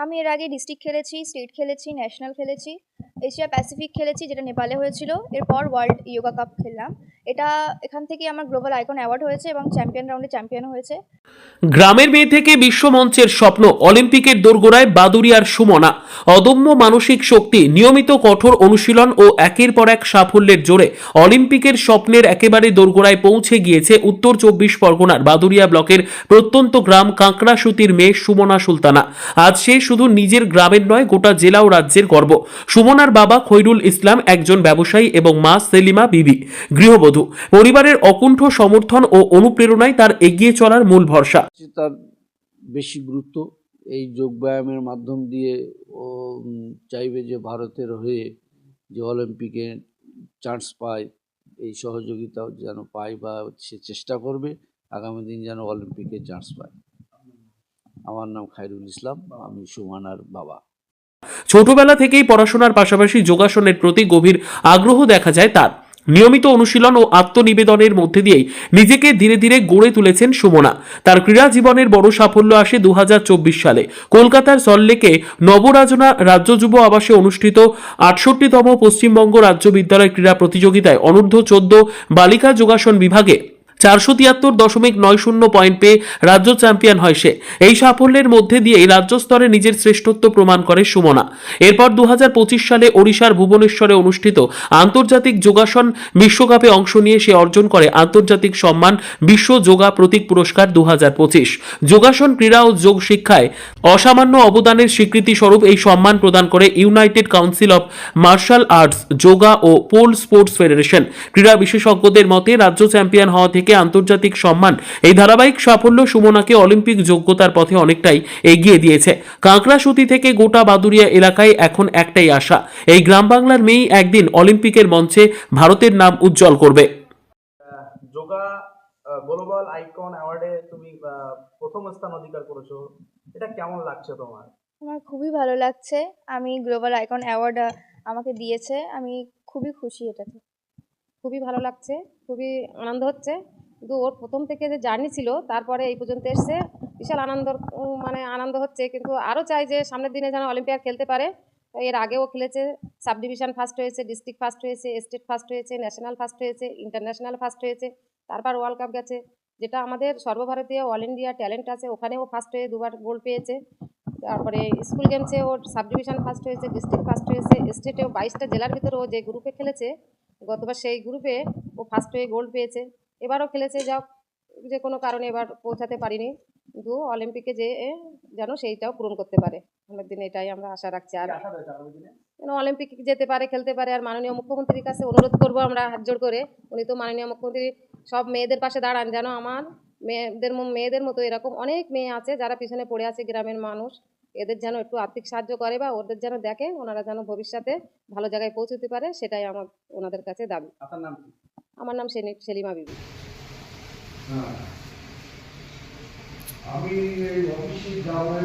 আমি এর আগে ডিস্ট্রিক্ট খেলেছি, স্টেট খেলেছি, ন্যাশনাল খেলেছি, এশিয়া প্যাসিফিক খেলেছি যেটা নেপালে হয়েছিল। এরপর ওয়ার্ল্ড ইয়োগা কাপ খেললাম। এখান থেকেই আমার গ্লোবাল আইকন অ্যাওয়ার্ড হয়েছে এবং চ্যাম্পিয়ন রাউন্ডে চ্যাম্পিয়ন হয়েছে। গ্রামের মেয়ে থেকে বিশ্বমঞ্চের স্বপ্ন, অলিম্পিকের দোরগোড়ায় বাদুড়িয়ার সুমনা। অদম্য মানসিক শক্তি, নিয়মিত কঠোর অনুশীলন ও একের পর এক সাফল্যের জোরে অলিম্পিকের স্বপ্নের একেবারে দোরগোড়ায় পৌঁছে গিয়েছে উত্তর ২৪ পরগনার বাদুড়িয়া ব্লকের প্রত্যন্ত গ্রাম কাঁকড়াসুতির মেয়ে সুমনা সুলতানা। আজ সে শুধু নিজের গ্রামের নয়, গোটা জেলা ও রাজ্যের গর্ব। সুমনার বাবা খৈরুল ইসলাম একজন ব্যবসায়ী এবং মা সেলিমা বিবি গৃহবধূ। পরিবারের অকুণ্ঠ সমর্থন ও অনুপ্রেরণায় তার এগিয়ে চলার মূল ভরসা। তার বেশি গুরুত্ব এই যোগব্যায়ামের মাধ্যম দিয়ে ও চাইবে যে ভারতের হয়ে যে অলিম্পিকে চান্স পায়, এই সহযোগিতাও যেন পায় বা সে চেষ্টা করবে আগামী দিন যেন অলিম্পিকে চান্স পায়। আমার নাম খায়রুল ইসলাম, আমি সুমনার বাবা। ছোটবেলা থেকেই পড়াশোনার পাশাপাশি যোগাসনের প্রতি গভীর আগ্রহ দেখা যায় তার। নিয়মিত অনুশীলন ও আত্মনিবেদনের মধ্যে দিয়েই নিজেকে ধীরে ধীরে গড়ে তুলেছেন সুমনা। তার ক্রীড়া জীবনের বড় সাফল্য আসে ২০২৪ সালে কলকাতার সল্টলেকে নবরাজনা রাজ্য যুব আবাসে অনুষ্ঠিত ৬৮তম পশ্চিমবঙ্গ রাজ্য বিদ্যালয় ক্রীড়া প্রতিযোগিতায় অনূর্ধ্ব ১৪ বালিকা যোগাসন বিভাগে ৪৭৩.৯০ পয়েন্ট পেয়ে রাজ্য চ্যাম্পিয়ন হয় সে। এই সাফল্যের মধ্যে দিয়েই রাজ্য স্তরে নিজের শ্রেষ্ঠত্ব প্রমাণ করে সুমনা। এরপর ২০২৫ সালে ওড়িশার ভুবনেশ্বরে অনুষ্ঠিত আন্তর্জাতিক যোগাসন বিশ্বকাপে অংশ নিয়ে সে অর্জন করে আন্তর্জাতিক সম্মান বিশ্ব যোগা প্রতীক পুরস্কার ২০২৫। যোগাসন ক্রীড়া ও যোগ শিক্ষায় অসামান্য অবদানের স্বীকৃতি স্বরূপ এই সম্মান প্রদান করে United Council of Martial Arts, yoga ও পোল স্পোর্টস ফেডারেশন। ক্রীড়া বিশেষজ্ঞদের মতে রাজ্য চ্যাম্পিয়ন হওয়া থেকে আন্তর্জাতিক সম্মান, এই ধারাবাহিক সাফল্য সুমনাকে অলিম্পিক যোগ্যতার পথে অনেকটাই এগিয়ে দিয়েছে। কাঁকড়াসুতি থেকে গোটা বাদুড়িয়া এলাকায় এখন একটাই আশা, এই গ্রাম বাংলার মেয়েই একদিন অলিম্পিকের মঞ্চে ভারতের নাম উজ্জ্বল করবে। যোগা গ্লোবাল আইকন অ্যাওয়ার্ডে তুমি প্রথম স্থান অধিকার করেছো, এটা কেমন লাগছে তোমার? আমার খুবই ভালো লাগছে। আমি গ্লোবাল আইকন অ্যাওয়ার্ড আমাকে দিয়েছে, আমি খুবই খুশি এটাতে। খুবই ভালো লাগছে, খুবই আনন্দ হচ্ছে। কিন্তু ওর প্রথম থেকে যে জার্নি ছিল, তারপরে এই পর্যন্ত এসছে, বিশাল আনন্দ হচ্ছে। কিন্তু আরও চাই যে সামনের দিনে যেন অলিম্পিয়াড খেলতে পারে। এর আগেও খেলেছে, সাব ডিভিশন ফার্স্ট হয়েছে, ডিস্ট্রিক্ট ফার্স্ট হয়েছে, স্টেট ফার্স্ট হয়েছে, ন্যাশনাল ফার্স্ট হয়েছে, ইন্টারন্যাশনাল ফার্স্ট হয়েছে, তারপর ওয়ার্ল্ড কাপ গেছে। যেটা আমাদের সর্বভারতীয় অল ইন্ডিয়া ট্যালেন্ট আছে, ওখানেও ফার্স্ট হয়ে দুবার গোল্ড পেয়েছে। তারপরে স্কুল গেমসে ওর সাব ডিভিশন ফার্স্ট হয়েছে, ডিস্ট্রিক্ট ফার্স্ট হয়েছে, স্টেটেও ২২টা জেলার ভিতরে ও যে গ্রুপে খেলেছে, গতবার সেই গ্রুপে ও ফার্স্ট হয়ে গোল্ড পেয়েছে। এবারও খেলেছে, যা যে কোনো কারণে এবার পৌঁছাতে পারিনি, কিন্তু অলিম্পিকে যেন সেইটাও পূরণ করতে পারে অনেক দিন, এটাই আমরা আশা রাখছি। আর যেন অলিম্পিকে যেতে পারে, খেলতে পারে। আর মাননীয় মুখ্যমন্ত্রীর কাছে অনুরোধ করবো আমরা হাত জোড় করে, উনি তো মাননীয় মুখ্যমন্ত্রী, সব মেয়েদের পাশে দাঁড়ান, যেন আমার মেয়েদের মতো এরকম অনেক মেয়ে আছে যারা পিছনে পড়ে আছে, গ্রামের মানুষ, এদের যেন একটু আর্থিক সাহায্য করে বা ওদের যেন দেখে, ওনারা যেন ভবিষ্যতে ভালো জায়গায় পৌঁছতে পারে, সেটাই আমার ওনাদের কাছে দাবি। আপনার নাম কি? আমার নাম সেলিমা বিবি। আমি এই অফিসে যাওয়ার